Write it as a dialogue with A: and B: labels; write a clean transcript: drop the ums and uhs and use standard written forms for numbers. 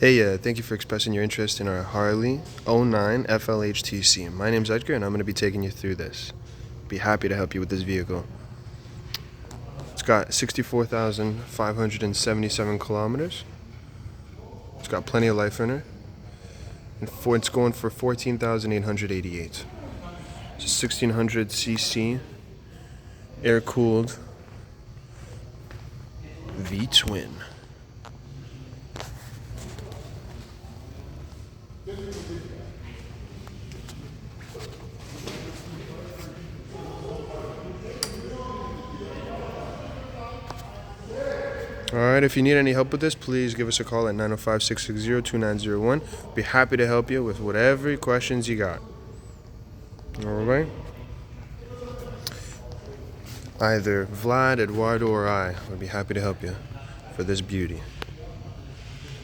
A: Hey, thank you for expressing your interest in our Harley '09 FLHTC. My name's Edgar, and I'm going to be taking you through this. Be happy to help you with this vehicle. It's got 64,577 kilometers. It's got plenty of life in her. And it's going for 14,888. It's a 1600 cc air-cooled V-twin. Alright, if you need any help with this, please give us a call at 905-660-2901. Be happy to help you with whatever questions you got. Alright? Either Vlad, Eduardo, or I would be happy to help you for this beauty.